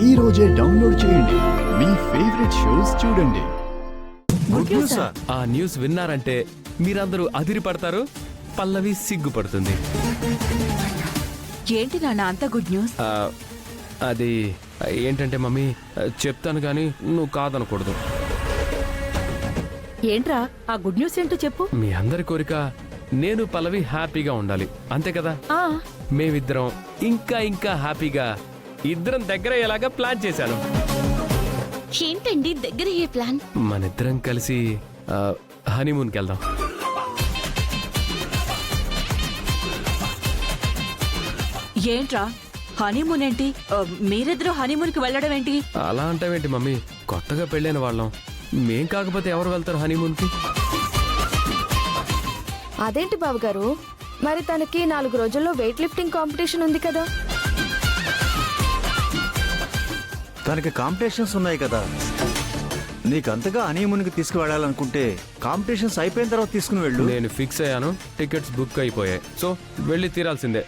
ఈ రోజే డౌన్లోడ్ చేయండి. మీ ఫేవరెట్ షోస్ చూడండి. ఆ న్యూస్ విన్నారంటే మీరందరూ అదిరిపడతారు, పల్లవి సిగ్గుపడుతుంది. ఏంటి నాన్న అంత గుడ్ న్యూస్? అది ఏంటంటే మమ్మీ, చెప్తాను కానీ నువ్వు కాదనకూడదు. ఏంట్రా ఆ గుడ్ న్యూస్ ఏంటో చెప్పు. మీ అందరి కోరిక నేను పల్లవి హ్యాపీగా ఉండాలి, అంతే కదా? మేమిద్దరం ఇంకా ఇంకా హ్యాపీగా ఇద్దరం దగ్గర ఎలాగా ప్లాన్ చేశాను. ఏంటండి దగ్గర ఏ ప్లాన్? మనిద్దరం కలిసి హనీమూన్కి వెళ్దాం. ఏంట్రా హనీమూన్ ఏంటి? మీరిద్దరూ హనీమూన్ కి వెళ్ళడం ఏంటి? అలా అంటావేంటి మమ్మీ, కొత్తగా పెళ్ళైన వాళ్ళం, మేం కాకపోతే ఎవరు వెళ్తారు హనీమూన్కి? అదేంటి బాబు గారు, మరి తనకి 4 రోజుల్లో వెయిట్ లిఫ్టింగ్ కాంపిటీషన్ ఉంది కదా. తనకి కాంపిటీషన్స్ ఉన్నాయి కదా. నీకంతగా హనీమూన్కి తీసుకువెళ్ళాలనుకుంటే కాంపిటీషన్స్ అయిపోయిన తర్వాత తీసుకుని వెళ్ళు. నేను ఫిక్స్ అయ్యాను, టికెట్స్ బుక్ అయిపోయాయి, సో వెళ్ళి తీరాల్సిందే.